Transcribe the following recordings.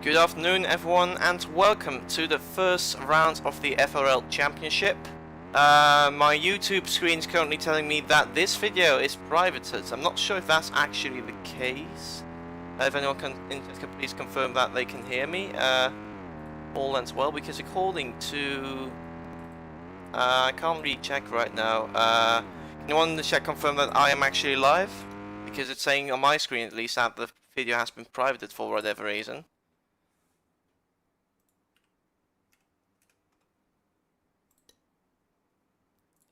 Good afternoon everyone and welcome to the first round of the FRL Championship. My YouTube screen is currently telling me that this video is privated. I'm not sure if that's actually the case. If anyone can please confirm that they can hear me. All ends well, because according to... I can't really check right now. Can anyone in the chat confirm that I am actually live? Because it's saying on my screen at least that the video has been privated for whatever reason.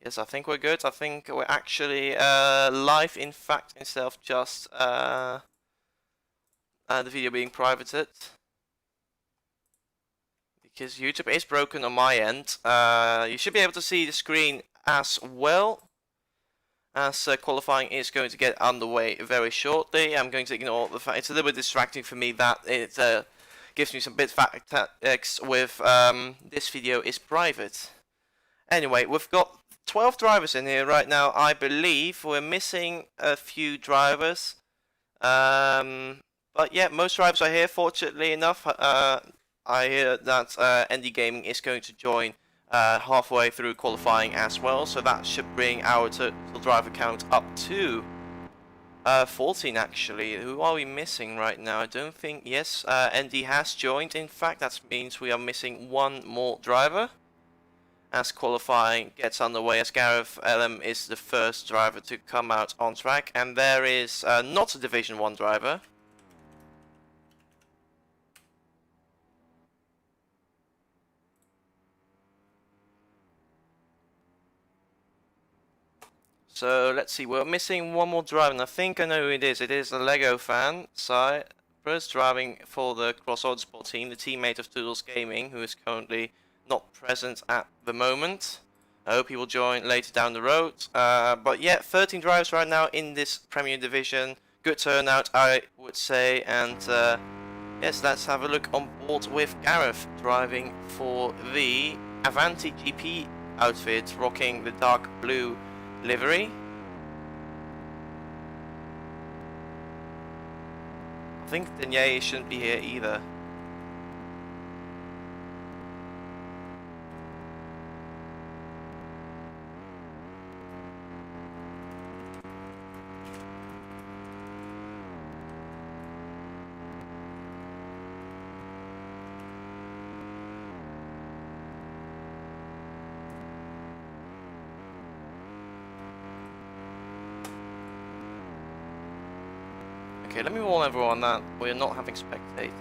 Yes, I think we're good. I think we're actually live, in fact, instead of just the video being privated. Because YouTube is broken on my end. You should be able to see the screen as well, as qualifying is going to get underway very shortly. I'm going to ignore the fact it's a little bit distracting for me that it gives me some bit fact text with this video is private. Anyway, we've got 12 drivers in here right now. I believe we're missing a few drivers, but yeah, most drivers are here. Fortunately enough, I hear that ND Gaming is going to join halfway through qualifying as well, so that should bring our total driver count up to 14 actually. Who are we missing right now? I don't think, yes, ND has joined. In fact, that means we are missing one more driver as qualifying gets underway, as Gareth LM is the first driver to come out on track, and there is not a Division 1 driver. So let's see, we're missing one more driver, and I think I know who it is. It is a Lego fan, Cyprus, driving for the Cross Order Sport team, the teammate of Toodles Gaming, who is currently not present at the moment. I hope he will join later down the road. But yeah, 13 drivers right now in this Premier Division. Good turnout, I would say. And yes, let's have a look on board with Gareth driving for the Avanti GP outfit, rocking the dark blue livery. I think Denier shouldn't be here either. Okay, let me warn everyone that we're not having spectators.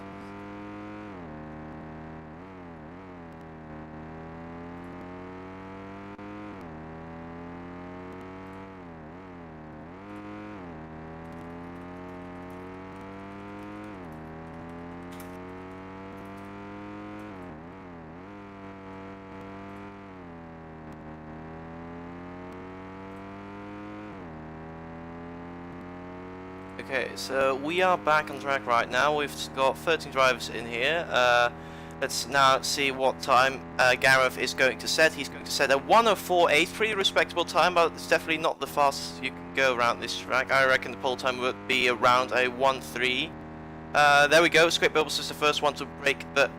Okay, so we are back on track right now. We've got 13 drivers in here. Let's now see what time Gareth is going to set. He's going to set a 1:04.8, pretty respectable time, but it's definitely not the fastest you can go around this track. I reckon the pole time would be around a 1:3. There we go. Squid Bubbles is the first one to break the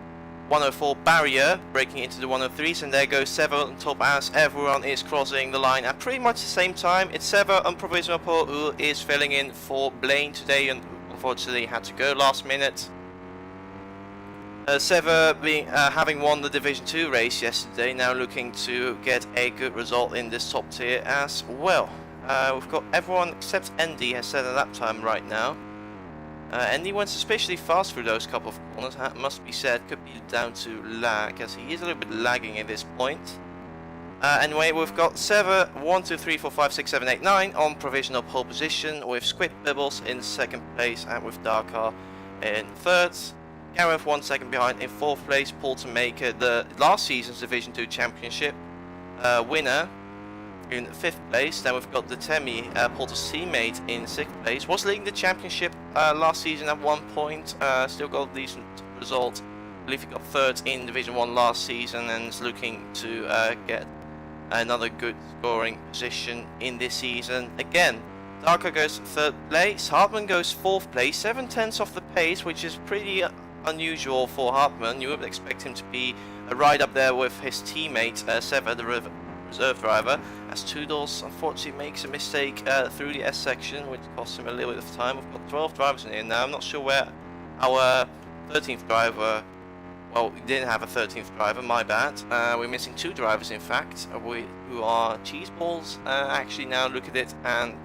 1:04 barrier, breaking into the 1:03s, and there goes Sever on top as everyone is crossing the line at pretty much the same time. It's Sever on provisional pole who is filling in for Blaine today, and unfortunately had to go last minute. Sever having won the Division 2 race yesterday, now looking to get a good result in this top tier as well. We've got everyone except ND has set a lap time right now. And he went suspiciously fast through those couple of corners, that must be said. Could be down to lag, as he is a little bit lagging at this point. Anyway, we've got Sever 1, 2, 3, 4, 5, 6, 7, 8, 9 on provisional pole position, with Squid Bibbles in second place and with Darkar in third. Gareth 1 second behind in fourth place. Paul to make the last season's Division 2 Championship winner in 5th place. Then we've got the Temi, Porter's teammate, in 6th place. Was leading the championship last season at one point. Still got a decent result. I believe he got 3rd in Division 1 last season and is looking to get another good scoring position in this season. Again, Darker goes 3rd place, Hartman goes 4th place, 7/10 off the pace, which is pretty unusual for Hartmann. You would expect him to be right up there with his teammate Sever, the reserve driver, as Toodles unfortunately makes a mistake through the S section, which costs him a little bit of time. We've got 12 drivers in here now. I'm not sure where our 13th driver, well, we didn't have a 13th driver, my bad. We're missing 2 drivers in fact, who are cheeseballs. Actually now look at it, and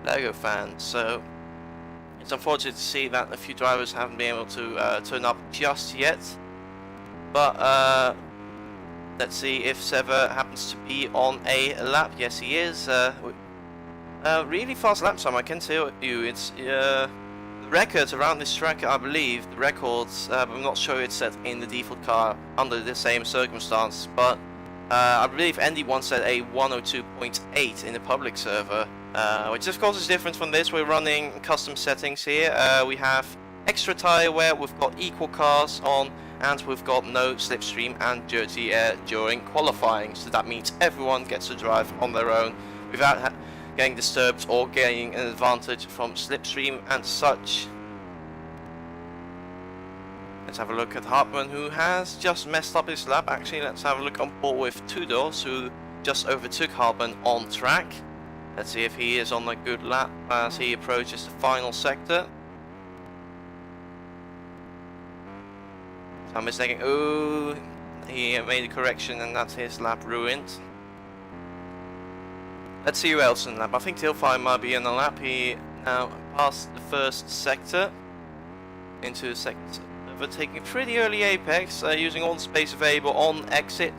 Lego fans. So it's unfortunate to see that a few drivers haven't been able to turn up just yet. But let's see if Sever happens to be on a lap. Yes, he is. Really fast lap time, I can tell you. It's the records around this track, I believe, the records, I'm not sure it's set in the default car under the same circumstance, but I believe Andy once said a 102.8 in the public server, which of course is different from this. We're running custom settings here. We have extra tire wear, we've got equal cars on, and we've got no slipstream and dirty air during qualifying, so that means everyone gets to drive on their own without getting disturbed or gaining an advantage from slipstream and such. Let's have a look at Hartmann, who has just messed up his lap. Actually, let's have a look on board with Toodles, who just overtook Hartmann on track. Let's see if he is on a good lap as he approaches the final sector. So I'm mistaken. Oh, he made a correction and that's his lap ruined. Let's see who else in the lap. I think Tilfire might be in the lap. He now passed the first sector into the second, overtaking pretty early apex, using all the space available on exit.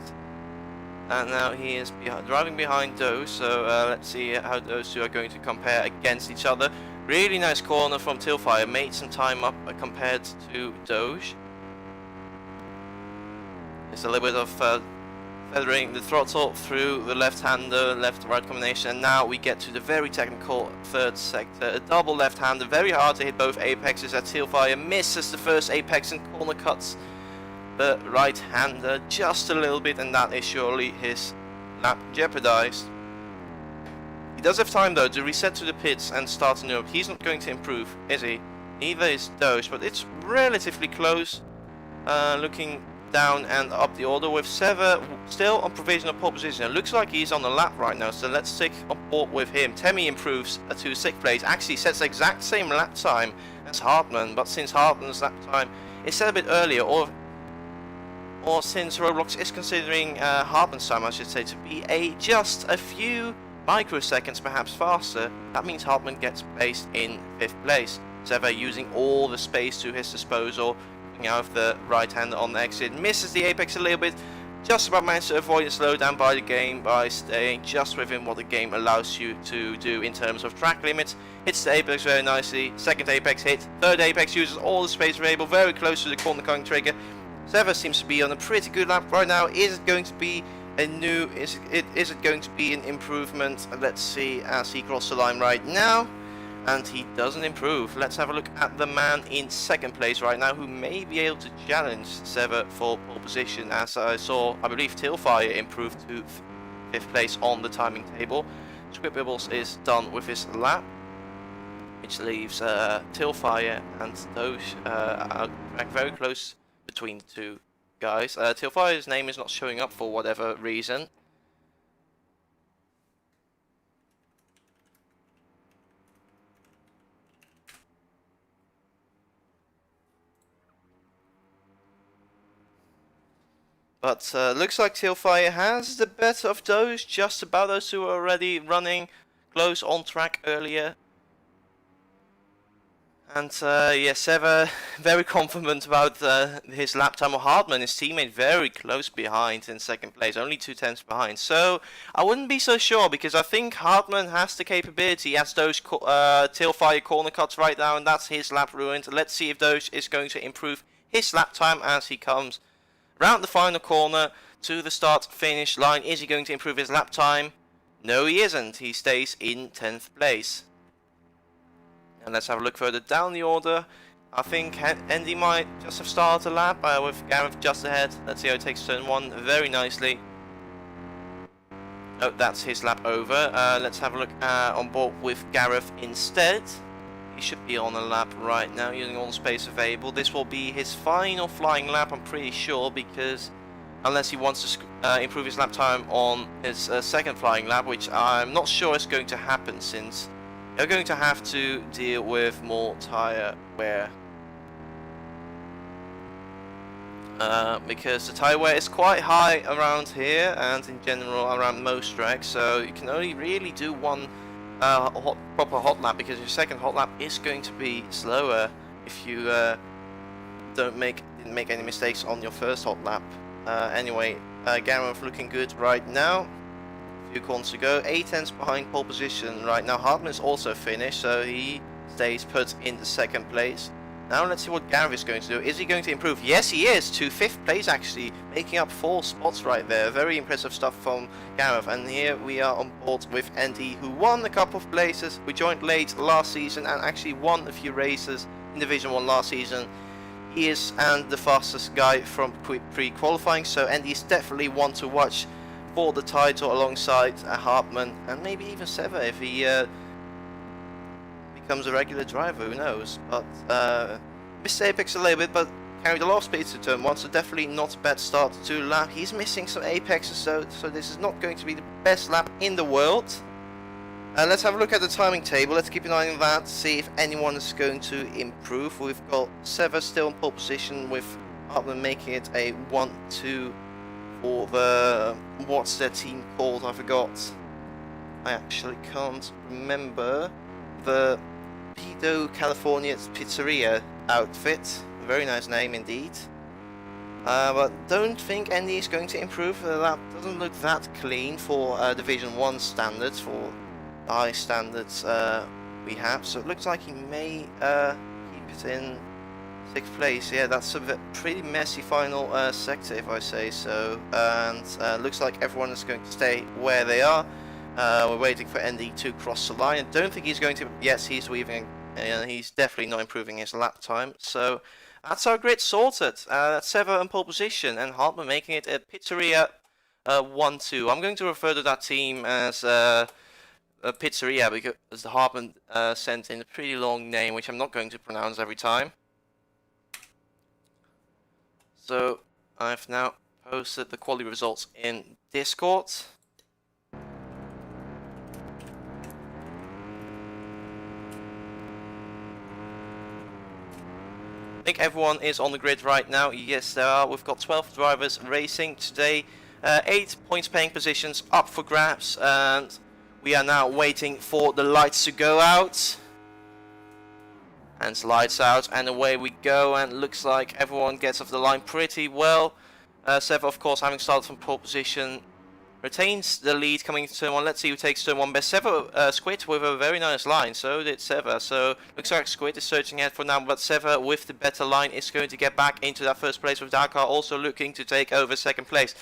And now he is driving behind Doge, so let's see how those two are going to compare against each other. Really nice corner from Tilfire, made some time up compared to Doge. It's a little bit of feathering the throttle through the left-hander, left-right combination, and now we get to the very technical third sector. A double left-hander, very hard to hit both apexes as Tilfire misses the first apex and corner cuts the right-hander just a little bit, and that is surely his lap jeopardized. He does have time though to reset to the pits and start anew. He's not going to improve, is he? Neither is Doge, but it's relatively close. Looking down and up the order with Sever still on provisional pole position. It looks like he's on the lap right now, so let's stick on board with him. Temi improves to 6th place, actually sets the exact same lap time as Hartmann, but since Hartmann's lap time is set a bit earlier, or since Roblox is considering Hartmann's time, I should say, to be just a few microseconds perhaps faster, that means Hartmann gets placed in 5th place. Sever using all the space to his disposal, out of the right hander on the exit, misses the apex a little bit, just about managed to avoid a slowdown by the game by staying just within what the game allows you to do in terms of track limits. Hits the apex very nicely, second apex hit, third apex uses all the space available, very close to the corner cutting trigger. Sever seems to be on a pretty good lap right now. Is it going to be a new, is it going to be an improvement? Let's see as he crosses the line right now. And he doesn't improve. Let's have a look at the man in 2nd place right now, who may be able to challenge Sever for pole position. As I saw, I believe Tilfire improved to 5th place on the timing table. Squibbles is done with his lap, which leaves Tilfire and Doge very close between the two guys. Tilfire's name is not showing up for whatever reason. But looks like Tilfire has the better of Doge, just about. Those two are already running close on track earlier. And yeah, Sever very confident about his lap time of Hartmann. His teammate very close behind in 2nd place, only 2/10 behind. So I wouldn't be so sure, because I think Hartmann has the capability as Doge Tilfire corner cuts right now, and that's his lap ruined. Let's see if Doge is going to improve his lap time as he comes round the final corner to the start finish line. Is he going to improve his lap time? No, he isn't. He stays in 10th place. And let's have a look further down the order. I think Andy might just have started a lap with Gareth just ahead. Let's see how he takes turn 1 very nicely. Oh, that's his lap over. Let's have a look on board with Gareth instead. He should be on a lap right now, using all the space available. This will be his final flying lap, I'm pretty sure, because unless he wants to improve his lap time on his second flying lap, which I'm not sure is going to happen, since they're going to have to deal with more tyre wear. Because the tyre wear is quite high around here and in general around most tracks, so you can only really do one proper hot lap, because your second hot lap is going to be slower if you didn't make any mistakes on your first hot lap. Anyway, Gareth looking good right now. A few corners to go. 8 tenths behind pole position right now. Hartman's also finished, so he stays put in the second place. Now let's see what Gareth is going to do. Is he going to improve? Yes, he is, to 5th place actually, making up 4 spots right there. Very impressive stuff from Gareth. And here we are on board with Andy, who won a couple of places. We joined late last season and actually won a few races in Division 1 last season. He is the fastest guy from pre-qualifying, so Andy is definitely one to watch for the title alongside Hartman and maybe even Seva if he becomes a regular driver, who knows. But missed Apex a little bit, but carried a lot of speed to turn 1, so definitely not a bad start to lap. He's missing some Apexes, so this is not going to be the best lap in the world. Let's have a look at the timing table. Let's keep an eye on that, see if anyone is going to improve. We've got Seva still in pole position, with Hartman making it a 1-2 for the... what's their team called? I forgot. I actually can't remember. The Pido California Pizzeria outfit. Very nice name indeed. But don't think Andy is going to improve. The lap doesn't look that clean for Division 1 standards, for the high standards we have. So it looks like he may keep it in 6th place. Yeah, that's a pretty messy final sector, if I say so. And looks like everyone is going to stay where they are. We're waiting for Andy to cross the line. I don't think he's going to. Yes, he's weaving, and he's definitely not improving his lap time. So that's our grid sorted. That's Seva in pole position, and Hartman making it a Pizzeria 1-2. I'm going to refer to that team as a Pizzeria because the Hartman sent in a pretty long name, which I'm not going to pronounce every time. So I've now posted the quality results in Discord. I think everyone is on the grid right now. Yes, there are. We've got 12 drivers racing today. 8 points paying positions up for grabs, and we are now waiting for the lights to go out. And lights out, and away we go. And looks like everyone gets off the line pretty well. Seva, of course, having started from pole position, retains the lead coming into turn 1. Let's see who takes turn 1 best. Seva Squid with a very nice line, so did Seva. So looks like Squid is searching ahead for now, but Seva with the better line is going to get back into that first place, with Dakar also looking to take over 2nd place.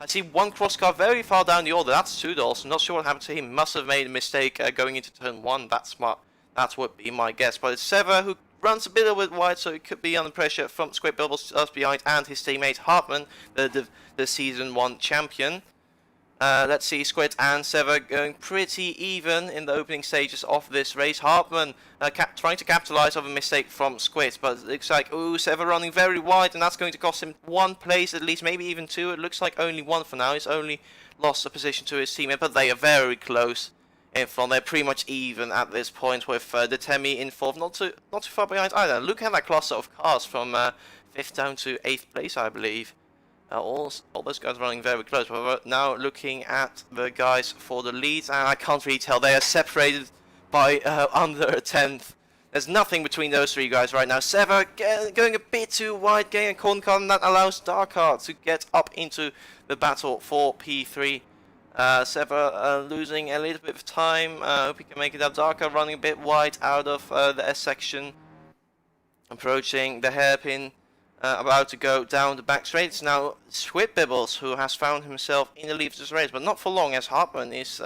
I see one cross car very far down the order. That's Tudors. I'm not sure what happened to him. Must have made a mistake going into turn 1. That's smart. That would be my guess. But it's Seva who runs a bit wide, so it could be under pressure from Squid Bubbles just behind, and his teammate Hartman, the season 1 champion. Let's see, Squid and Seva going pretty even in the opening stages of this race. Hartman trying to capitalize on a mistake from Squid, but it looks like, ooh, Seva running very wide, and that's going to cost him 1 place at least, maybe even 2. It looks like only 1 for now. He's only lost a position to his teammate, but they are very close in front. They're pretty much even at this point, with the Temi in 4th, not too far behind either. Look at that cluster of cars from 5th down to 8th place, I believe. All those guys running very close, but we're now looking at the guys for the leads, and I can't really tell. They are separated by under a 10th. There's nothing between those 3 guys right now. Seva going a bit too wide, getting a corner car, and that allows Dakar to get up into the battle for P3. Seva losing a little bit of time. Hope he can make it up. Dakar running a bit wide out of the S section, approaching the hairpin. About to go down the back straight. It's now Squid Bibbles who has found himself in the lead of this race, but not for long, as Hartman is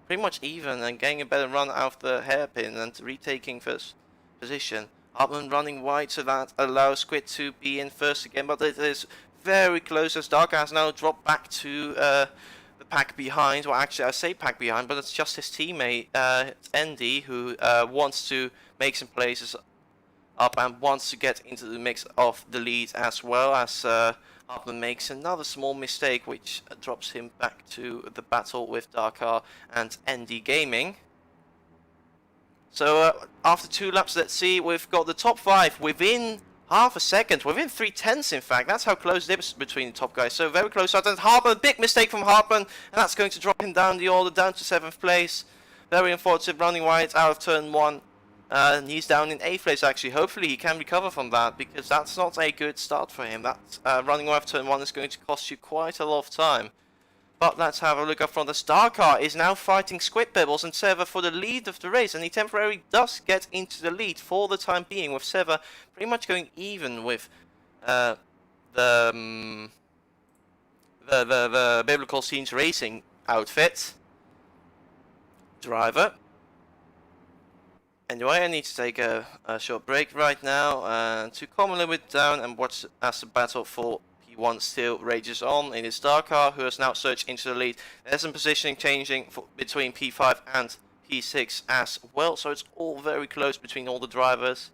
pretty much even and getting a better run out of the hairpin and retaking first position. Hartman running wide, so that allows Squid to be in first again, but it is very close as Darker has now dropped back to the pack behind. Well, actually, I say pack behind, but it's just his teammate, Andy, who wants to make some places up and wants to get into the mix of the lead, as well as Hartman makes another small mistake, which drops him back to the battle with Dakar and Andy Gaming. So after 2 laps, let's see, we've got the top 5 within half a second, within 3/10 in fact. That's how close it is between the top guys. So very close. Hartman, big mistake from Hartman, and that's going to drop him down the order, down to 7th place. Very unfortunate, running wide out of turn 1. And he's down in 8th place actually. Hopefully he can recover from that, because that's not a good start for him. That running wide of turn 1 is going to cost you quite a lot of time. But let's have a look up front. The star car is now fighting Squid Pebbles and Seva for the lead of the race, and he temporarily does get into the lead for the time being, with Seva pretty much going even with the Biblical Scenes Racing outfit driver. Anyway, I need to take a short break right now to calm a little bit down and watch as the battle for P1 still rages on. It is Dakar who has now surged into the lead. There's some positioning changing between P5 and P6 as well, so it's all very close between all the drivers.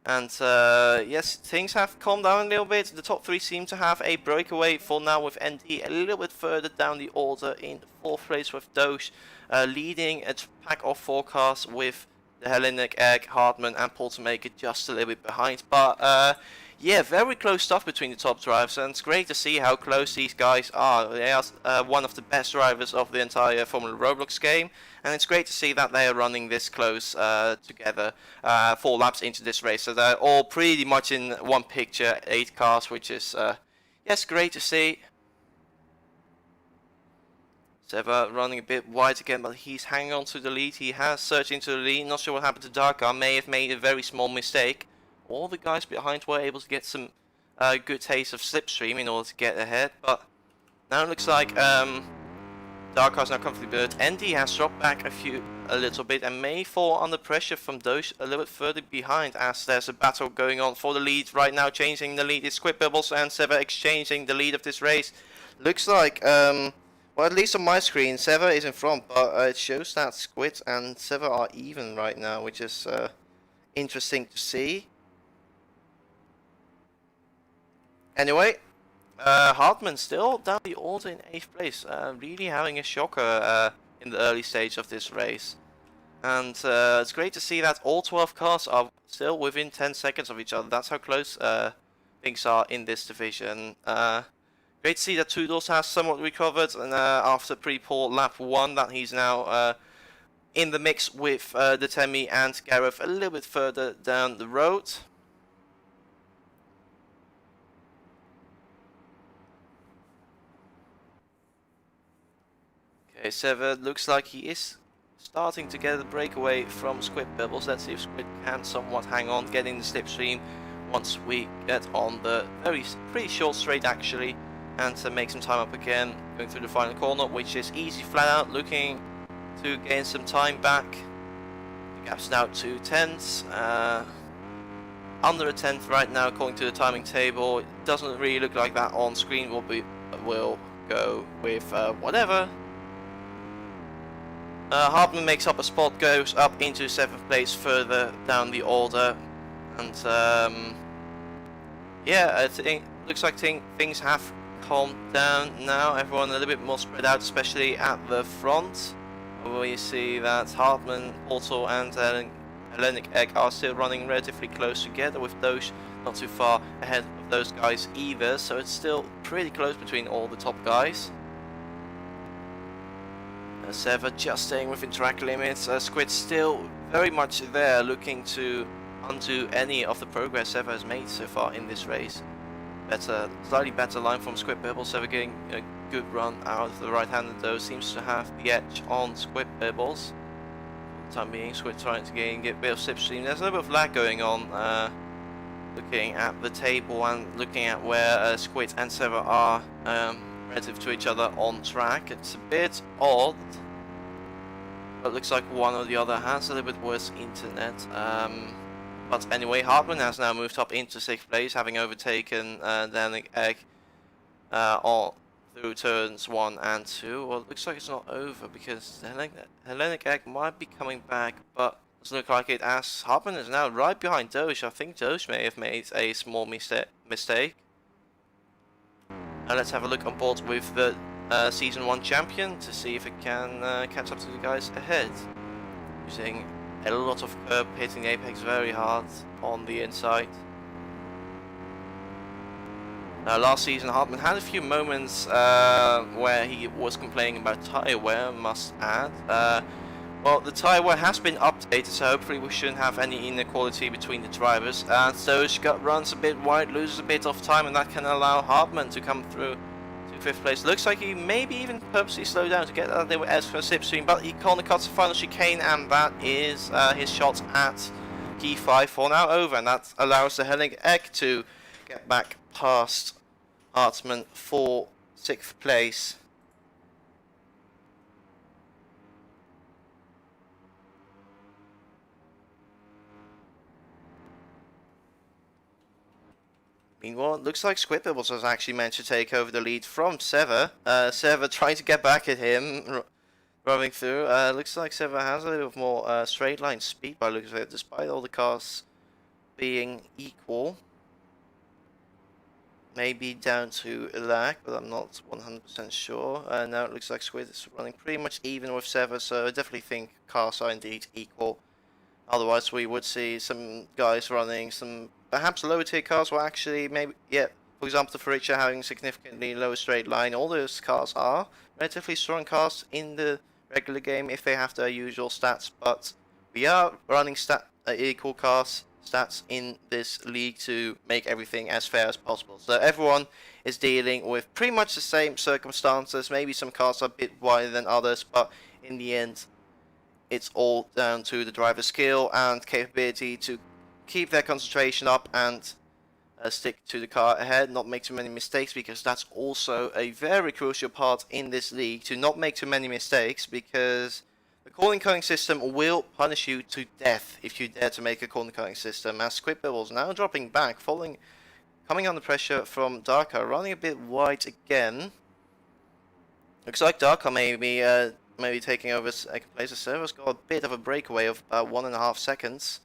And yes, things have calmed down a little bit. The top 3 seem to have a breakaway for now, with ND a little bit further down the order in 4th place, with Doge leading a pack of 4 cars, with the Hellenic Egg, Hartman and Poltermaker just a little bit behind. But yeah, very close stuff between the top drivers, and it's great to see how close these guys are. They are one of the best drivers of the entire Formula Roblox game, and it's great to see that they are running this close together 4 laps into this race. So they're all pretty much in one picture, 8 cars, which is yes, great to see. Seva running a bit wide again, but he's hanging on to the lead. He has surged into the lead. Not sure what happened to Dakar. May have made a very small mistake. All the guys behind were able to get some good taste of slipstream in order to get ahead, but now it looks like Dakar's now comfortably bird. Andy has dropped back a little bit and may fall under pressure from Doge a little bit further behind, as there's a battle going on for the lead right now. Changing the lead is Squid Bubbles and Seva exchanging the lead of this race. Looks like well, at least on my screen, Seva is in front, but it shows that Squid and Seva are even right now, which is interesting to see. Anyway, Hartman still down the order in 8th place, really having a shocker in the early stage of this race. And it's great to see that all 12 cars are still within 10 seconds of each other. That's how close things are in this division. Great to see that Toodles has somewhat recovered, and after pretty poor lap 1, that he's now in the mix with the Temi and Gareth a little bit further down the road. Okay, Seva looks like he is starting to get a breakaway from Squid Pebbles. Let's see if Squid can somewhat hang on, getting the slipstream once we get on the pretty short straight actually, and to make some time up again, going through the final corner, which is easy flat out, looking to gain some time back. The gap's now 2 tenths, under a tenth right now according to the timing table. It doesn't really look like that on screen. We'll go with whatever. Hartman makes up a spot, goes up into 7th place further down the order, and yeah, I think looks like things have calmed down now. Everyone a little bit more spread out, especially at the front, where you see that Hartman, Portal and Hellenic Egg are still running relatively close together, with Doge not too far ahead of those guys either, so it's still pretty close between all the top guys. Seva just staying within track limits. Squid still very much there, looking to undo any of the progress Seva has made so far in this race. Slightly better line from Squid Pebbles. Seva getting a good run out of the right-hander though, seems to have the edge on Squid Pebbles. For the time being, Squid trying to get a bit of slipstream. There's a little bit of lag going on. Looking at the table and looking at where Squid and Seva are relative to each other on track. It's a bit odd, but looks like one or the other has a little bit worse internet. But anyway, Hartman has now moved up into 6th place, having overtaken Hellenic Egg through turns 1 and 2. Well, it looks like it's not over because the Hellenic Egg might be coming back, but doesn't look like it, as Hartman is now right behind Doge. I think Doge may have made a small mistake. Let's have a look on board with the Season 1 champion to see if it can catch up to the guys ahead. Using a lot of curb, hitting the apex very hard on the inside. Last season, Hartman had a few moments where he was complaining about tyre wear, must add. Well, the tyre wear has been updated, so hopefully we shouldn't have any inequality between the drivers. And so Scott runs a bit wide, loses a bit of time, and that can allow Hartman to come through to 5th place. Looks like he maybe even purposely slowed down to get out there with S for a slipstream, but he corner cuts the final chicane, and that is his shot at key 5 for now over, and that allows the Hellenic Egg to get back past Hartman for 6th place. Meanwhile, it looks like Squidbibbles has actually managed to take over the lead from Sever. Sever trying to get back at him, running through. Looks like Sever has a little more straight line speed by the looks of it, despite all the cars being equal. Maybe down to lag, but I'm not 100% sure. Now it looks like Squid is running pretty much even with Sever, so I definitely think cars are indeed equal. Otherwise, we would see some guys running some perhaps lower tier cars, or actually maybe, yeah, for example, the Faricia having significantly lower straight line. All those cars are relatively strong cars in the regular game if they have their usual stats, but we are running equal cars stats in this league to make everything as fair as possible. So everyone is dealing with pretty much the same circumstances. Maybe some cars are a bit wider than others, but in the end it's all down to the driver's skill and capability to keep their concentration up and stick to the car ahead, not make too many mistakes, because that's also a very crucial part in this league, to not make too many mistakes, because the corner cutting system will punish you to death if you dare to make a corner cutting system. As Squidbibbles now dropping back, coming under pressure from Darka, running a bit wide again. Looks like Darka maybe taking over second place. The server's got a bit of a breakaway of about 1.5 seconds.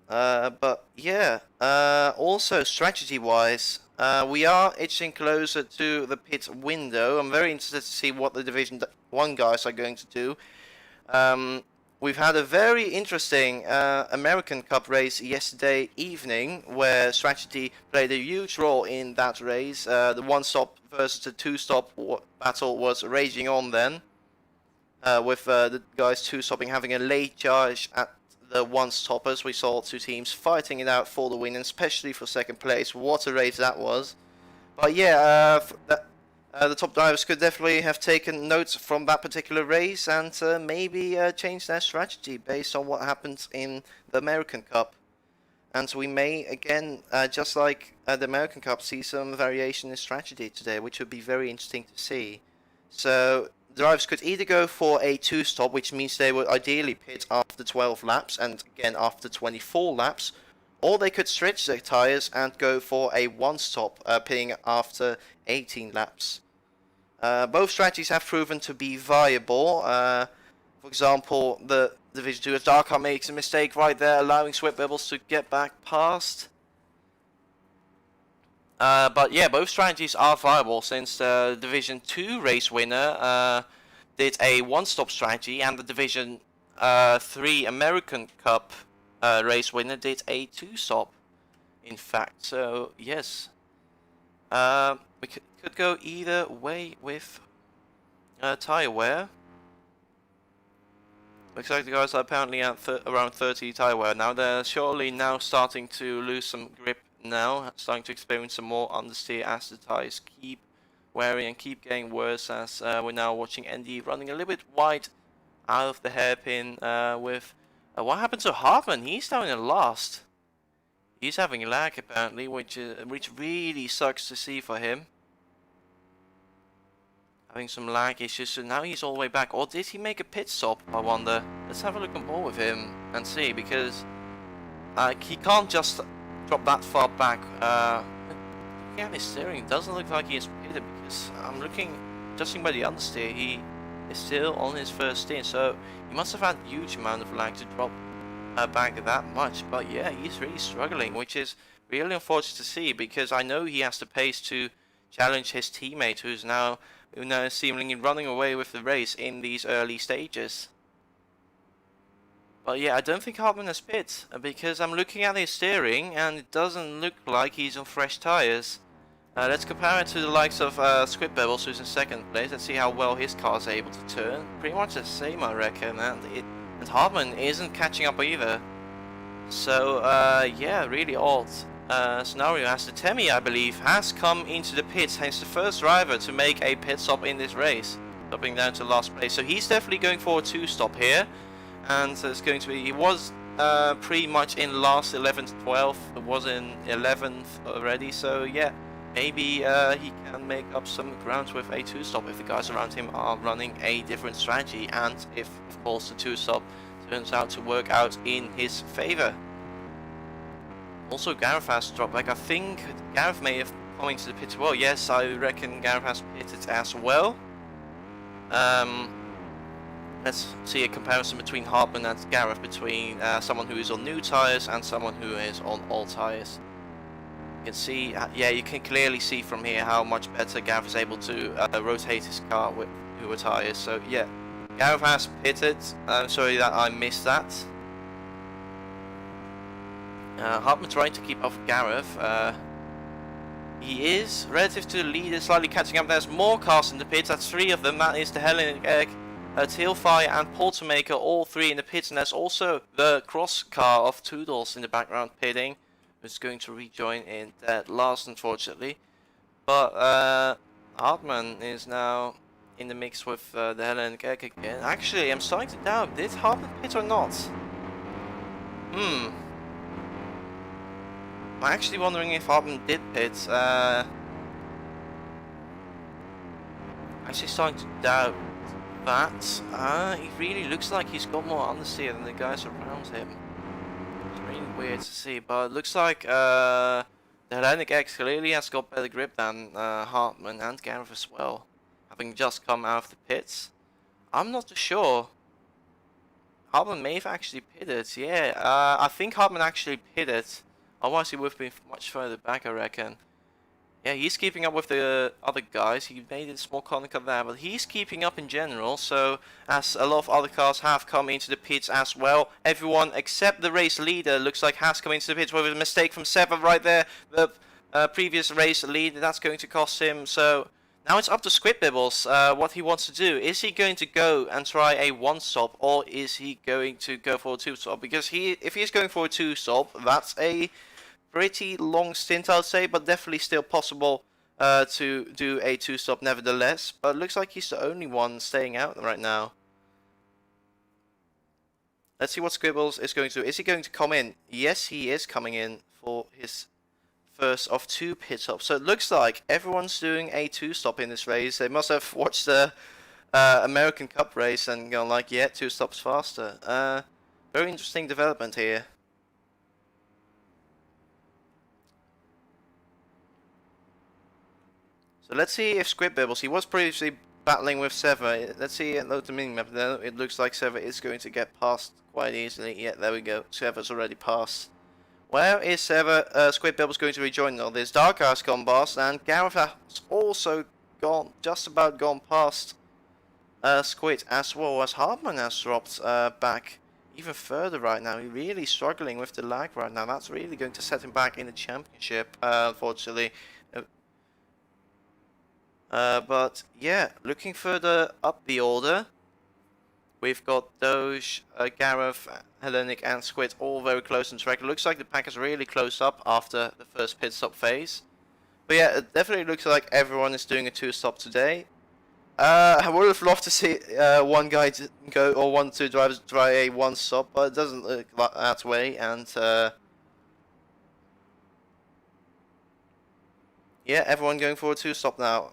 But yeah, also strategy-wise, we are itching closer to the pit window. I'm very interested to see what the Division 1 guys are going to do. We've had a very interesting American Cup race yesterday evening, where strategy played a huge role in that race. The one-stop versus the two-stop battle was raging on then, with the guys two-stopping having a late charge at the one-stoppers. We saw two teams fighting it out for the win, and especially for second place. What a race that was. But yeah, the top drivers could definitely have taken notes from that particular race and maybe change their strategy based on what happens in the American Cup. And we may, again, just like the American Cup, see some variation in strategy today, which would be very interesting to see. So drivers could either go for a two-stop, which means they would ideally pit after 12 laps and again after 24 laps, or they could stretch their tyres and go for a one-stop, pitting after 18 laps. Both strategies have proven to be viable. For example, the Division 2 of Darkheart makes a mistake right there, allowing Squidbibbles to get back past. But yeah, both strategies are viable, since the Division 2 race winner did a one-stop strategy, and the Division 3 American Cup race winner did a two-stop, in fact. So yes, we could go either way with tyre wear. Looks like the guys are apparently at around 30 tyre wear now. They're surely now starting to lose some grip now, starting to experience some more understeer as the tyres keep wearing and keep getting worse, as we're now watching Andy running a little bit wide out of the hairpin with... what happened to Hartman? He's down in last. He's having lag apparently, which really sucks to see for him. Having some lag issues, so now he's all the way back. Or did he make a pit stop, I wonder? Let's have a look on board with him and see, because he can't just drop that far back. Yeah, his steering doesn't look like he is pitted, because I'm looking, judging by the understeer, he is still on his first steer, so he must have had a huge amount of lag to drop back that much. But yeah, he's really struggling, which is really unfortunate to see, because I know he has the pace to challenge his teammate, who's now seemingly running away with the race in these early stages. But yeah, I don't think Hartman has pit, because I'm looking at his steering and it doesn't look like he's on fresh tyres. Let's compare it to the likes of Squid Bubbles, who's in second place. Let's see how well his car's able to turn. Pretty much the same, I reckon, and Hartman isn't catching up either. So yeah, really odd scenario, as the Temi, I believe, has come into the pits, hence the first driver to make a pit stop in this race, dropping down to last place. So he's definitely going for a 2-stop here, and it's going to be, he was pretty much in last 11th, 12th, it was in 11th already, so yeah, maybe he can make up some ground with a 2-stop if the guys around him are running a different strategy, and if, of course, the 2-stop turns out to work out in his favor. Also, Gareth has dropped back. I think Gareth may have come into the pit as well. Yes, I reckon Gareth has pitted as well. Let's see a comparison between Hartman and Gareth, between someone who is on new tyres and someone who is on old tyres. You can see, yeah, you can clearly see from here how much better Gareth is able to rotate his car with newer tyres. So yeah, Gareth has pitted. Sorry that I missed that. Hartman trying to keep up with Gareth. He is, relative to the leader, slightly catching up. There's more cars in the pits. That's 3 of them. That is the Hellenic Egg, Tailfire and Poltermaker, all 3 in the pits. And there's also the cross car of Toodles in the background pitting, who's going to rejoin in dead last, unfortunately. But Hartman is now in the mix with the Hellenic Egg again. Actually, I'm starting to doubt, did Hartman pit or not? I'm actually wondering if Hartman did pit. Actually starting to doubt that. He really looks like he's got more understeer than the guys around him. It's really weird to see, but it looks like the Hellenic X clearly has got better grip than Hartman and Gareth as well, having just come out of the pits. I'm not too sure. Hartman may have actually pitted, yeah. I think Hartman actually pitted. Otherwise he would have been much further back, I reckon. Yeah, he's keeping up with the other guys. He made a small Konica there, but he's keeping up in general. So, as a lot of other cars have come into the pits as well, everyone except the race leader looks like has come into the pits with a mistake from Sever right there. The previous race leader, that's going to cost him. So, now it's up to Squid Bibbles, what he wants to do. Is he going to go and try a 1-stop, or is he going to go for a 2-stop? Because if he's going for a 2-stop, that's a pretty long stint, I'll say, but definitely still possible to do a 2-stop nevertheless. But it looks like he's the only one staying out right now. Let's see what Squibbles is going to do. Is he going to come in? Yes, he is coming in for his first of 2 pit stops. So it looks like everyone's doing a 2-stop in this race. They must have watched the American Cup race and gone like, yeah, 2 stops faster. Very interesting development here. So let's see if Squid Bibbles, he was previously battling with Sever. Let's see at load the minimap. Then it looks like Sever is going to get past quite easily. Yeah, there we go. Sever's already passed. Where is Sever? Squid Bibbles going to rejoin now. This Dark has gone past, and Gareth has also gone, just about gone past Squid, as well as Hartman has dropped back even further right now. He's really struggling with the lag right now. That's really going to set him back in the championship, unfortunately. But yeah, looking further up the order, we've got Doge, Gareth, Hellenic and Squid all very close on track. It looks like the pack is really close up after the first pit stop phase. But yeah, it definitely looks like everyone is doing a 2-stop today. I would have loved to see one guy to go, or 1 2 drivers try a 1-stop, but it doesn't look like that way. And yeah, everyone going for a 2-stop now.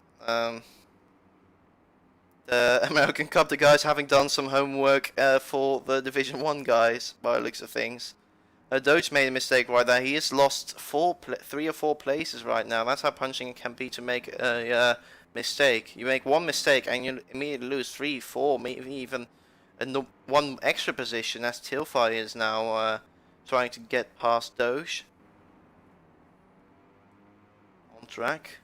The American Cup, the guys having done some homework for the Division 1 guys, by the looks of things. Doge made a mistake right there. He has lost 3 or 4 places right now. That's how punching it can be to make a mistake. You make one mistake and you immediately lose 3, 4, maybe even one extra position, as Tilfy is now trying to get past Doge on track.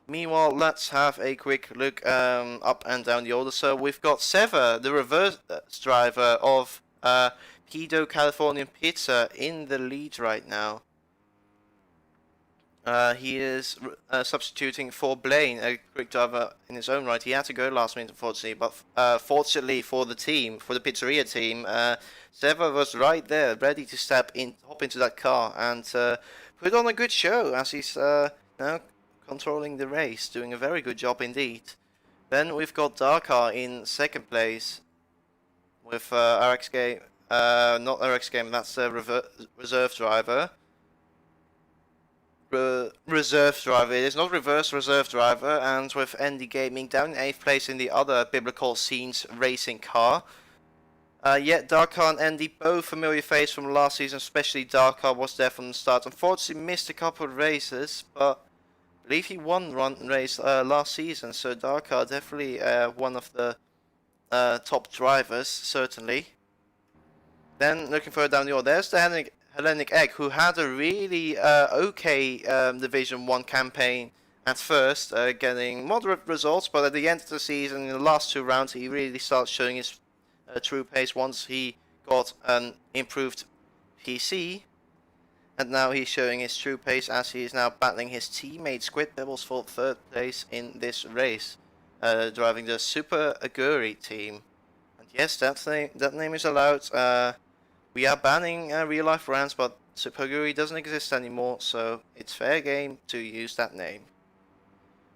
Meanwhile, let's have a quick look up and down the order. So we've got Sever, the reverse driver of Pido Californian Pizza, in the lead right now. He is substituting for Blaine, a quick driver in his own right. He had to go last minute, unfortunately, but fortunately for the team, for the pizzeria team, Sever was right there, ready to hop into that car and put on a good show, as he's now controlling the race, doing a very good job indeed. Then we've got Dakar in second place with RX Game, not RX Game, that's the reserve driver. Reserve driver, it is not reverse reserve driver, and with ND Gaming down in 8th place in the other Biblical Scenes racing car. Yet Dakar and ND both familiar face from last season, especially Dakar was there from the start. Unfortunately missed a couple of races, but I believe he won one race last season, so Dakar definitely one of the top drivers, certainly. Then looking further down the order, there's the Hellenic Egg, who had a really okay Division 1 campaign at first, getting moderate results, but at the end of the season, in the last 2 rounds, he really started showing his true pace once he got an improved PC. And now he's showing his true pace as he is now battling his teammate Squid Pebbles for 3rd place in this race, driving the Super Aguri team. And yes, that name is allowed. We are banning real life brands, but Super Aguri doesn't exist anymore, so it's fair game to use that name.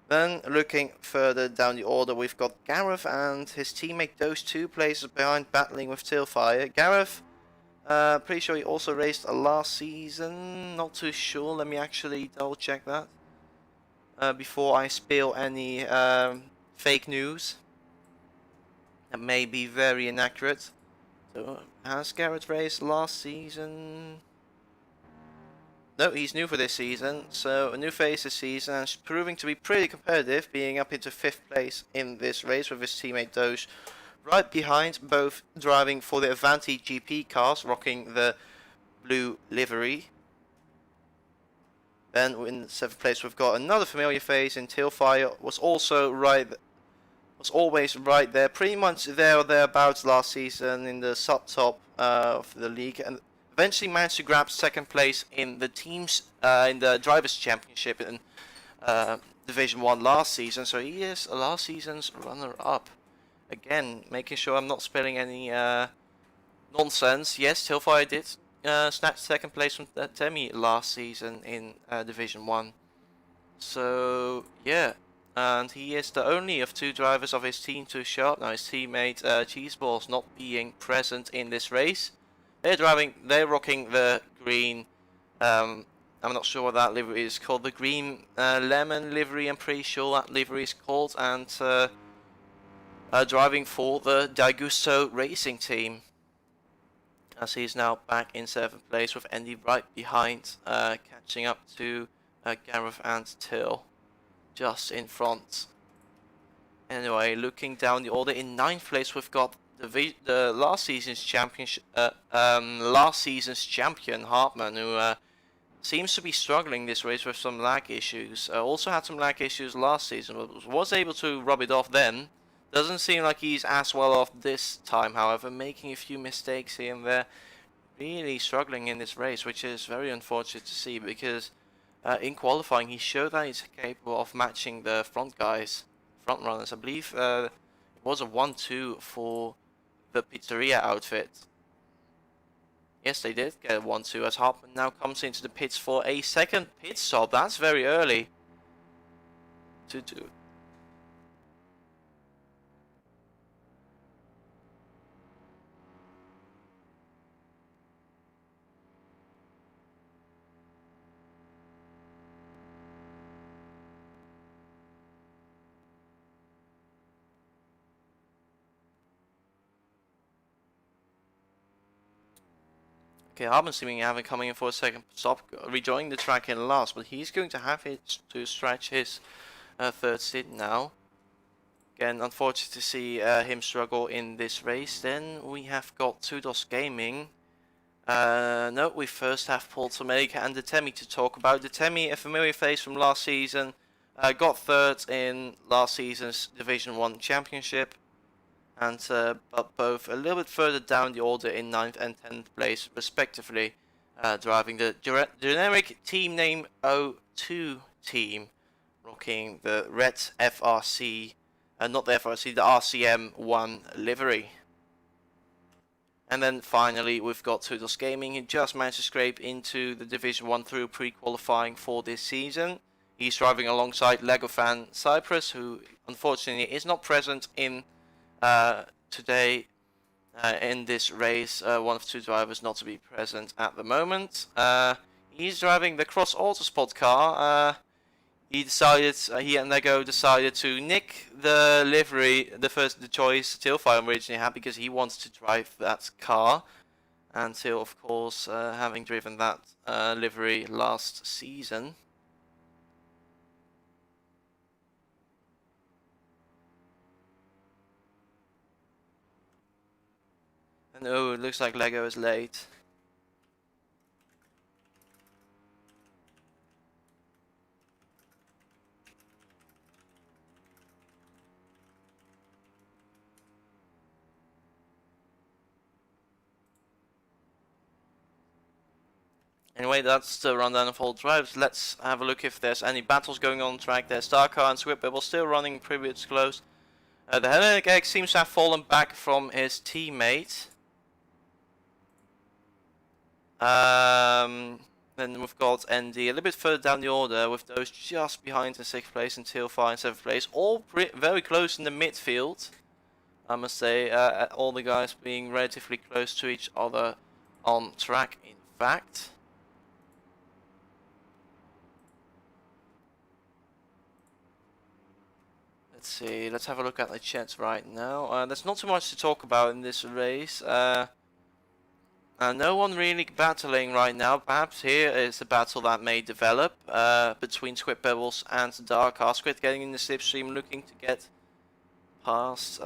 Then looking further down the order, we've got Gareth and his teammate, those 2 places behind, battling with Tailfire. Gareth, pretty sure he also raced last season, not too sure, let me actually double check that before I spill any fake news. That may be very inaccurate. So, has Garrett raced last season? No, he's new for this season, so a new face this season, and proving to be pretty competitive, being up into 5th place in this race with his teammate Doge right behind, both driving for the Avanti GP cars, rocking the blue livery. Then in 7th place we've got another familiar face in Tailfire, was always right there, pretty much there or thereabouts last season in the sub-top of the league, and eventually managed to grab 2nd place in the teams in the Drivers' Championship in Division 1 last season, so he is last season's runner-up. Again, making sure I'm not spilling any nonsense. Yes, Tailfire did snatch 2nd place from Temi last season in Division 1. So, yeah. And he is the only of 2 drivers of his team to show up now. His teammate Cheeseballs not being present in this race. They're rocking the green, I'm not sure what that livery is called, the green lemon livery, I'm pretty sure that livery is called, and driving for the Dagusto racing team. As he's now back in 7th place with Andy right behind, catching up to Gareth and Till. Just in front. Anyway, looking down the order, in 9th place we've got the last season's champion Hartman, who seems to be struggling this race with some lag issues. Also had some lag issues last season, but was able to rub it off then. Doesn't seem like he's as well off this time, however, making a few mistakes here and there. Really struggling in this race, which is very unfortunate to see, because in qualifying, he showed that he's capable of matching the front runners. I believe it was a 1-2 for the pizzeria outfit. Yes, they did get a 1-2 as Hartman now comes into the pits for a 2nd pit stop. That's very early to do. Okay, Hartman seeming coming in for a 2nd stop, rejoining the track in last, but he's going to have to stretch his third stint now. Again, unfortunate to see him struggle in this race. Then we have got Tudos Gaming. No, we first have Paul Tomega and Detemi to talk about. Detemi, a familiar face from last season, got third in last season's Division 1 Championship, and but both a little bit further down the order in 9th and 10th place respectively, driving the generic team name O2 team, rocking the red FRC, not the FRC, the RCM1 livery. And then finally we've got Tudos Gaming, who just managed to scrape into the Division 1 through pre-qualifying for this season. He's driving alongside Lego fan Cyprus, who unfortunately is not present in today in this race. One of two drivers not to be present at the moment. He's driving the Cross Autosport car. He and Lego decided to nick the livery, the choice Tilfire originally had, because he wanted to drive that car until, of course, having driven that livery last season. And oh, it looks like Lego is late. Anyway, that's the rundown of all drives. Let's have a look if there's any battles going on track. There's Starcar and Squidbibble still running pretty close. The Hellenic Egg seems to have fallen back from his teammate. Then we've got ND a little bit further down the order, with those just behind in 6th place and Tilfire in 7th place. All very close in the midfield, I must say. All the guys being relatively close to each other on track, in fact. Let's see, let's have a look at the chat right now. There's not too much to talk about in this race. No one really battling right now. Perhaps here is a battle that may develop between Squidbibbles and Darkar. Squid getting in the slipstream, looking to get past.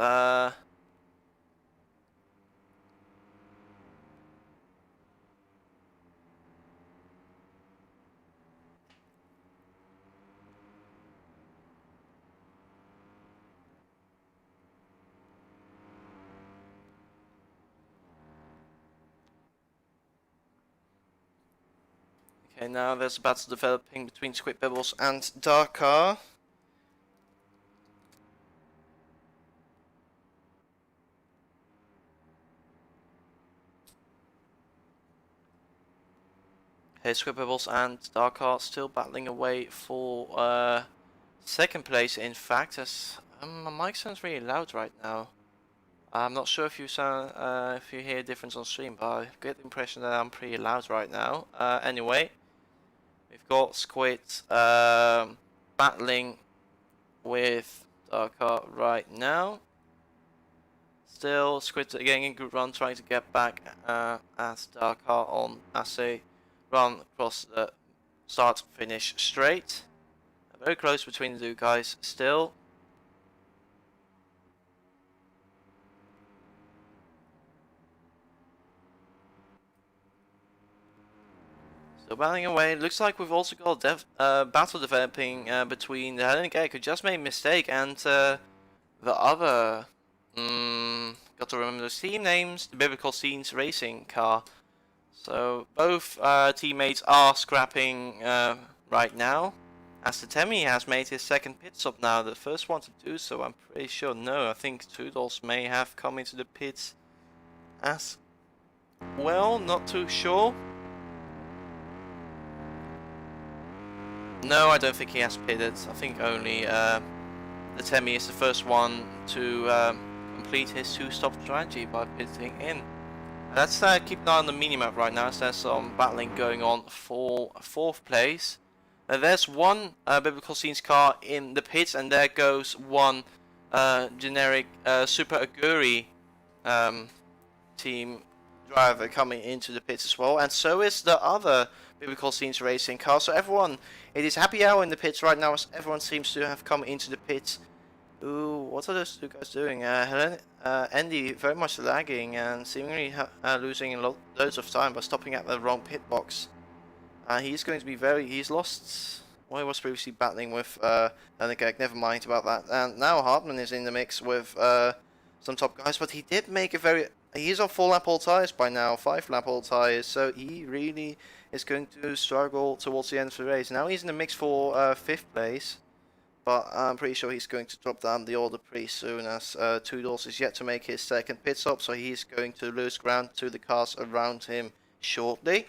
Okay, now there's a battle developing between Squidbibbles and Darkar. Okay, Squidbibbles and Darkar still battling away for 2nd place, in fact. As my mic sounds really loud right now. I'm not sure if you hear a difference on stream, but I get the impression that I'm pretty loud right now. Anyway, we've got Squid battling with Darkar right now. Still, Squid getting a good run, trying to get back as Darkar on as they run across the start-finish straight. Very close between the two guys still. So battling away. Looks like we've also got a battle developing between the Hellenic Egg, who just made a mistake, and the other. Got to remember those team names. The Biblical Scenes Racing car. So both teammates are scrapping right now. As the Temi has made his 2nd pit stop now, the first one to do so, I'm pretty sure. No, I think Toodles may have come into the pits as well. Not too sure. No, I don't think he has pitted. I think only the Temi is the first one to complete his 2-stop strategy by pitting in. Let's keep an eye on the minimap right now, as there's some battling going on for 4th place. There's one Biblical Scenes car in the pits, and there goes one generic Super Aguri team driver coming into the pits as well, and so is the other Biblical Scenes Racing car. So everyone, it is happy hour in the pits right now, as everyone seems to have come into the pits. Ooh, what are those two guys doing? Andy very much lagging and seemingly losing loads of time by stopping at the wrong pit box. He's going to be he's lost. Well, he was previously battling with Lenegag, never mind about that. And now Hartman is in the mix with some top guys, but he did make he's on 4-lap all tyres by now, 5-lap all tyres, so he really is going to struggle towards the end of the race. Now he's in the mix for 5th place, but I'm pretty sure he's going to drop down the order pretty soon, as Toodles is yet to make his second pit stop, so he's going to lose ground to the cars around him shortly.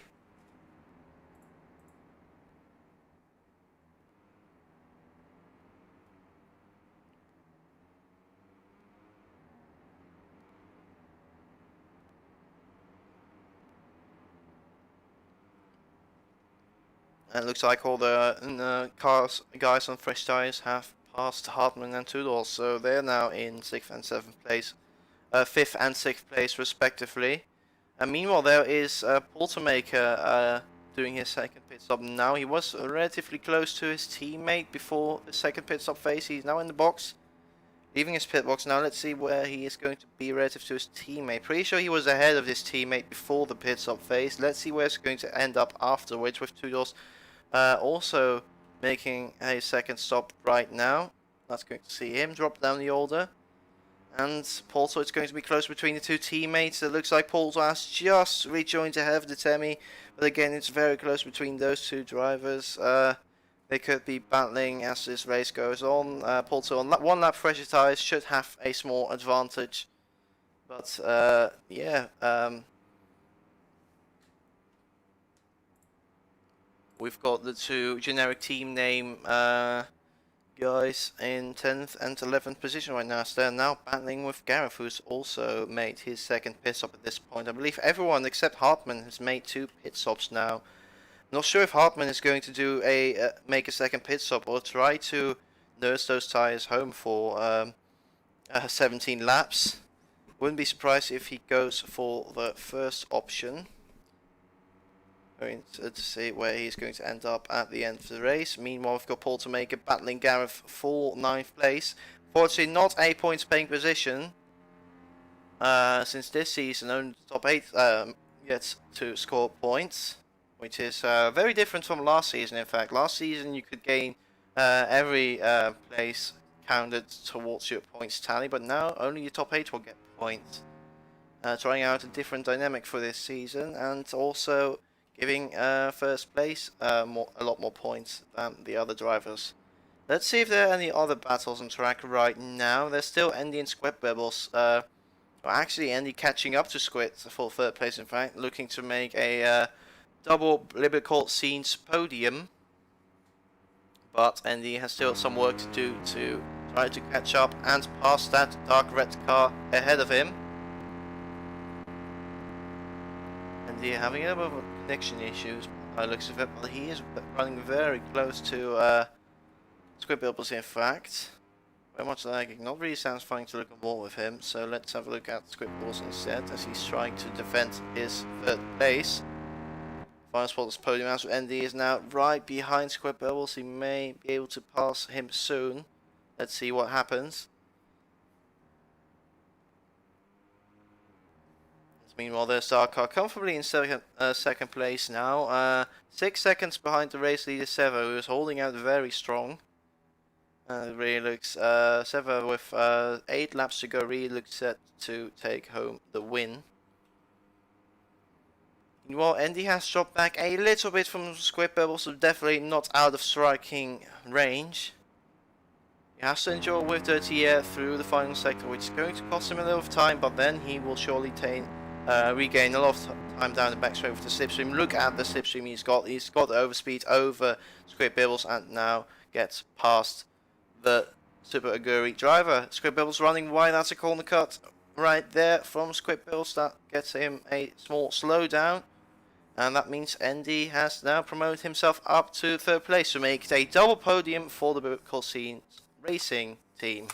And it looks like all the guys on fresh tires have passed Hartman and Toodles, so they're now in 6th and 7th place, 5th and 6th place respectively. And meanwhile, there is Poltermaker doing his second pit stop now. He was relatively close to his teammate before the second pit stop phase. He's now in the box, leaving his pit box. Now let's see where he is going to be relative to his teammate. Pretty sure he was ahead of his teammate before the pit stop phase. Let's see where it's going to end up afterwards, with Toodles also making a second stop right now. That's going to see him drop down the order. And Polto, it's going to be close between the two teammates. It looks like Polto has just rejoined ahead of the Temi, but again, it's very close between those two drivers. They could be battling as this race goes on. Polto on 1 lap fresher tyres should have a small advantage, but yeah. We've got the two generic team name guys in 10th and 11th position right now. So they're now battling with Gareth, who's also made his second pit stop at this point. I believe everyone except Hartman has made 2 pit stops now. Not sure if Hartman is going to do make a second pit stop or try to nurse those tires home for 17 laps. Wouldn't be surprised if he goes for the first option. Going to see where he's going to end up at the end of the race. Meanwhile, we've got Poltermaker battling Gareth for 9th place. Fortunately, not a points paying position, since this season only the top 8 gets to score points, which is very different from last season. In fact, last season you could gain every place counted towards your points tally, but now only your top 8 will get points. Trying out a different dynamic for this season, and also giving first place a lot more points than the other drivers. Let's see if there are any other battles on track right now. There's still Andy and Squid Bibbles. Actually, Andy catching up to Squid for 3rd place, in fact, looking to make a double Biblical Scenes podium. But Andy has still some work to do to try to catch up and pass that dark red car ahead of him. Andy having a bit of connection issues by the looks of it, but he is running very close to Squid Bibbles, in fact. Very much lagging, not really satisfying to look at more with him, so let's have a look at Squid Bibbles instead, as he's trying to defend his 3rd place. Final spot of this podium, as Andy is now right behind Squid Bibbles. He may be able to pass him soon. Let's see what happens. Meanwhile, there's Dark Car comfortably in second place now. 6 seconds behind the race leader Sever, who is holding out very strong. Really looks Sever with 8 laps to go. Really looks set to take home the win. Meanwhile, Andy has dropped back a little bit from Squid Bibbles, so definitely not out of striking range. He has to endure with dirty air through the final sector, which is going to cost him a little of time, but then he will surely regain a lot of time down the backstraight with the slipstream. Look at the slipstream he's got. He's got the overspeed over Squid Bibbles and now gets past the Super Aguri driver. Squid Bibbles running wide. That's a corner cut right there from Squid Bibbles. That gets him a small slowdown. And that means Andy has now promoted himself up to 3rd place to make it a double podium for the Biblical Scenes Racing team.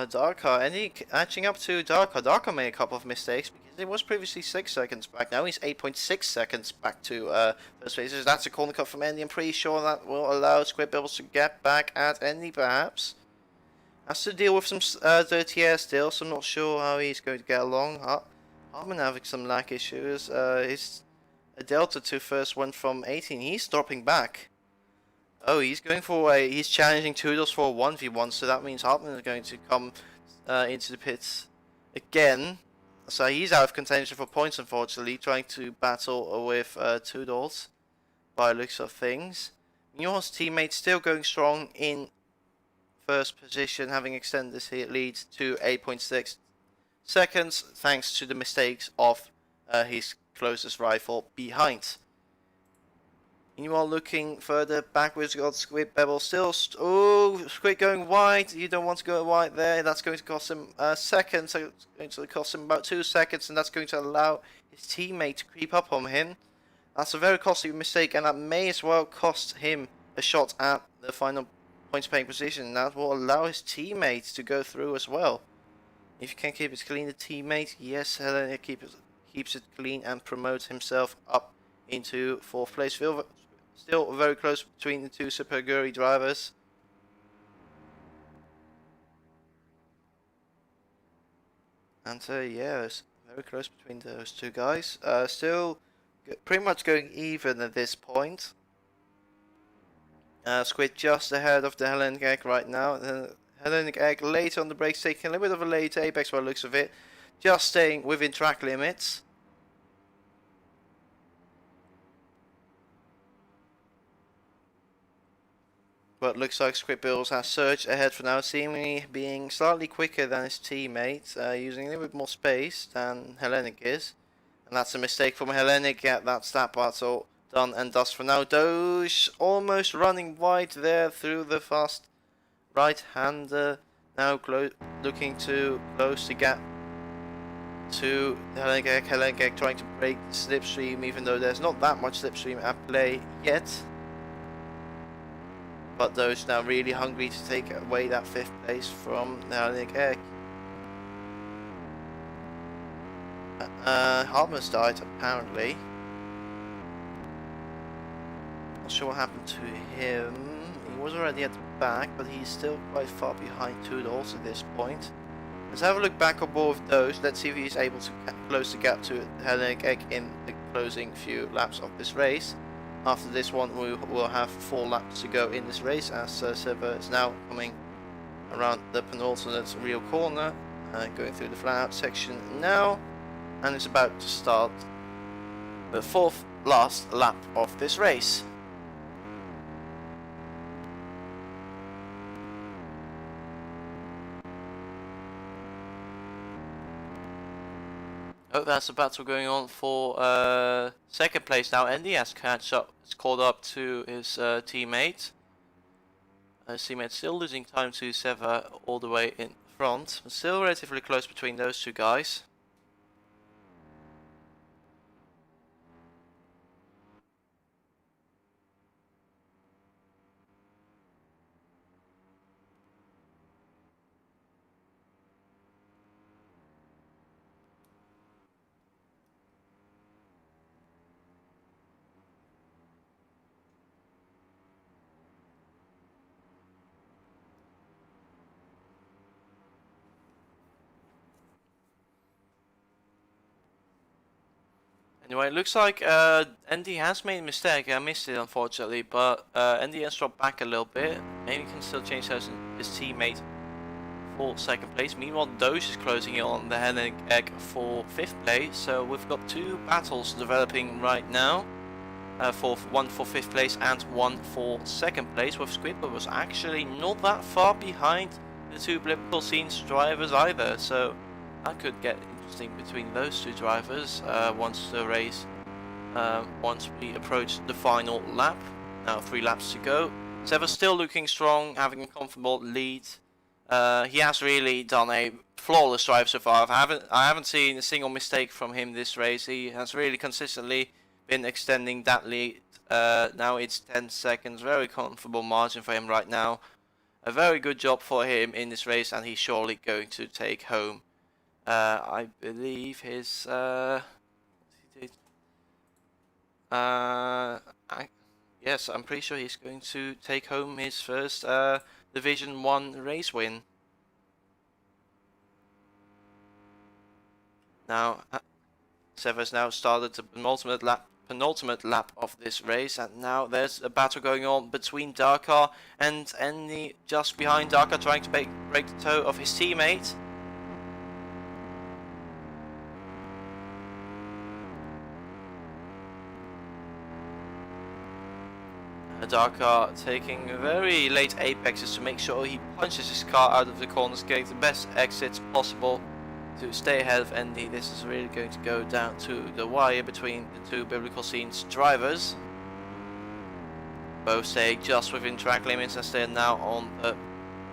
Darker, and he catching up to Darker. Darker made a couple of mistakes because it was previously 6 seconds back. Now he's 8.6 seconds back to first place. So that's a corner cut from Andy. I'm pretty sure that will allow Squidbills to get back at Andy, perhaps. Has to deal with some dirty air still, so I'm not sure how he's going to get along. Hartman having some lag issues. His Delta to first went from 18. He's dropping back. Oh, he's going for he's challenging Toodles for a 1v1, so that means Hartman is going to come into the pits again. So he's out of contention for points, unfortunately, trying to battle with Toodles by the looks of things. Muir's teammate still going strong in first position, having extended this lead to 8.6 seconds, thanks to the mistakes of his closest rival behind. Meanwhile, looking further backwards, got Squid Bebble still. Squid going wide. You don't want to go wide there. That's going to cost him a second. So it's going to cost him about 2 seconds, and that's going to allow his teammate to creep up on him. That's a very costly mistake, and that may as well cost him a shot at the final points paying position. That will allow his teammate to go through as well. If you can keep it clean, the teammate, yes, Helena keeps it clean and promotes himself up into 4th place. Still very close between the two Superguri drivers. And yeah, it's very close between those two guys. Still pretty much going even at this point. Squid just ahead of the Hellenic Egg right now. The Hellenic Egg late on the brakes, taking a little bit of a late apex by the looks of it. Just staying within track limits. But looks like Squidbills has surged ahead for now, seemingly being slightly quicker than his teammate, using a little bit more space than Hellenic is. And that's a mistake from Hellenic. Yeah, that's that battle done and dust for now. Doge almost running wide there through the fast right-hander. Now looking to close the gap to Hellenic Egg. Hellenic Egg trying to break the slipstream, even though there's not that much slipstream at play yet. But Doge now really hungry to take away that 5th place from the Hellenic Egg. Hartman's died apparently. Not sure what happened to him. He was already at the back, but he's still quite far behind Toodles at this point. Let's have a look back on board of Doge. Let's see if he's able to close the gap to the Hellenic Egg in the closing few laps of this race. After this one, we will have 4 laps to go in this race, as Silver is now coming around the penultimate real corner, going through the flat out section now, and is about to start the 4th last lap of this race. Oh, that's a battle going on for 2nd place now. Andy has caught up to his teammate. His teammate still losing time to Seva all the way in front, but still relatively close between those two guys. Anyway, it looks like Andy has made a mistake. I missed it unfortunately, but Andy has dropped back a little bit. Maybe he can still change his teammate for 2nd place. Meanwhile, Doge is closing in on the Hellenic Egg for 5th place. So we've got 2 battles developing right now. One for 5th place and one for 2nd place. With Squidward was actually not that far behind the 2 Biblical Scenes drivers either. So that could get interesting between those 2 drivers once the race, once we approach the final lap. Now 3 laps to go. Sever's still looking strong, having a comfortable lead. He has really done a flawless drive so far. I haven't seen a single mistake from him this race. He has really consistently been extending that lead. Now it's 10 seconds, very comfortable margin for him right now. a very good job for him in this race, and he's surely going to take home, I believe his, yes, I'm pretty sure he's going to take home his first Division 1 race win. Now, Sever's now started the penultimate lap of this race, and now there's a battle going on between Dakar and Andy just behind. Dakar trying to break the toe of his teammate. Dakar taking very late apexes to make sure he punches his car out of the corners, getting the best exits possible to stay ahead of Andy. This is really going to go down to the wire between the two Biblical Scenes drivers. Both stay just within track limits as they're now on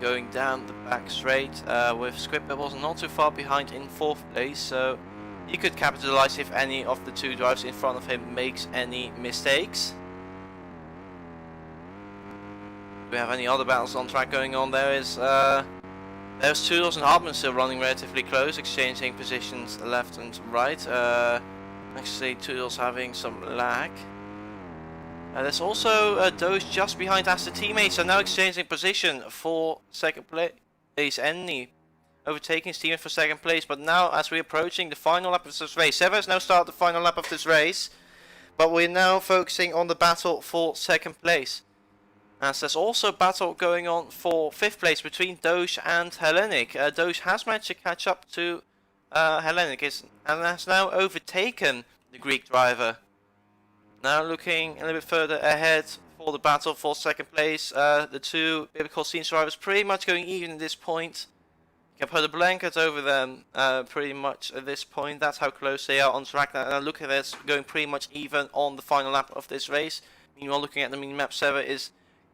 going down the back straight, with Squid Pebbles not too far behind in 4th place, so he could capitalize if any of the two drivers in front of him makes any mistakes. Do we have any other battles on track going on? There's Toodles and Hartman still running relatively close, exchanging positions left and right. Actually, Toodles having some lag. There's also Doge just behind as the teammates are now exchanging position for second place. Andy overtaking his teammate for second place, but now as we're approaching the final lap of this race, Sever's now started the final lap of this race, but we're now focusing on the battle for second place. As there's also a battle going on for 5th place between Doge and Hellenic. Doge has managed to catch up to Hellenic and has now overtaken the Greek driver. Now looking a little bit further ahead for the battle for second place. The two Biblical Scenes drivers pretty much going even at this point. You can put a blanket over them pretty much at this point. That's how close they are on track. Now look at this, going pretty much even on the final lap of this race. Meanwhile, looking at the minimap, Sever is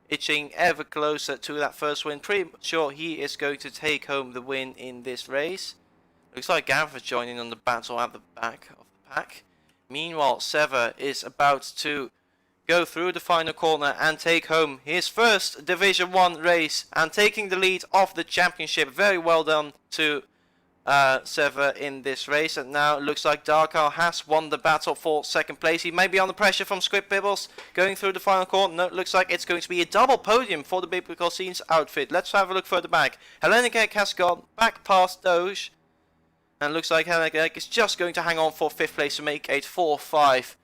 itching ever closer to that first win. Pretty sure he is going to take home the win in this race. Looks like Gareth is joining on the battle at the back of the pack. Meanwhile, Sever is about to go through the final corner and take home his first Division 1 race and taking the lead of the championship. Very well done to Sever in this race, and now it looks like Dakar has won the battle for second place. He may be under pressure from Squid Bibbles going through the final corner. No, it looks like it's going to be a double podium for the Biblical Scenes outfit. Let's have a look further back. Hellenic has gone back past Doge, and it looks like Hellenic is just going to hang on for 5th place to make it 4-5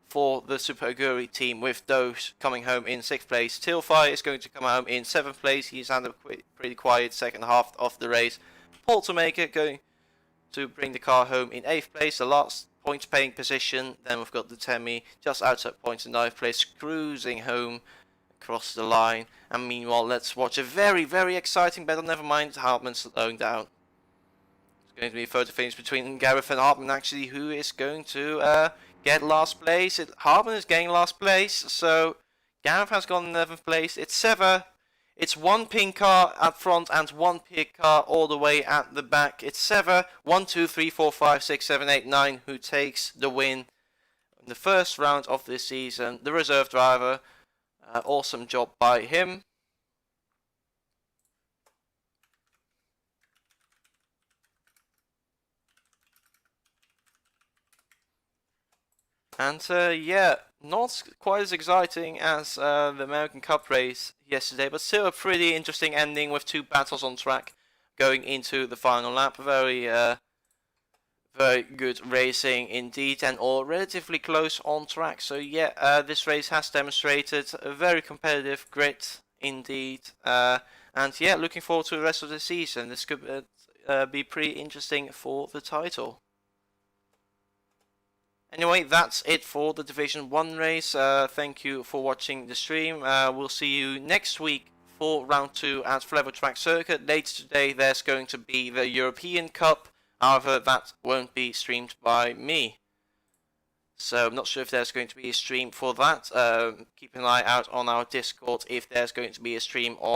for the Super Aguri team, with Doge coming home in 6th place. Tilfire is going to come home in 7th place. He's had a pretty quiet second half of the race. Paul to make it, going to bring the car home in 8th place, the last points paying position. Then we've got the Temi just outside points in 9th place, cruising home across the line. And meanwhile, let's watch a very, very exciting battle. Never mind, Hartman slowing down. It's going to be a photo finish between Gareth and Hartman, actually, who is going to get last place. Hartman is getting last place, so Gareth has gone in 11th place. It's Sever. It's one pink car at front and one pink car all the way at the back. It's Sever, 1, 2, 3, 4, 5, 6, 7, 8, 9, who takes the win in the first round of this season. The reserve driver, awesome job by him. And yeah, not quite as exciting as the American Cup race yesterday, but still a pretty interesting ending with two battles on track going into the final lap. Very good racing indeed, and all relatively close on track. So yeah, this race has demonstrated a very competitive grit indeed. And yeah, looking forward to the rest of the season. This could be pretty interesting for the title. Anyway, that's it for the Division 1 race. Thank you for watching the stream. We'll see you next week for round 2 at Flevo Track Circuit. Later today there's going to be the European Cup. However, that won't be streamed by me. So I'm not sure if there's going to be a stream for that. Keep an eye out on our Discord if there's going to be a stream or not.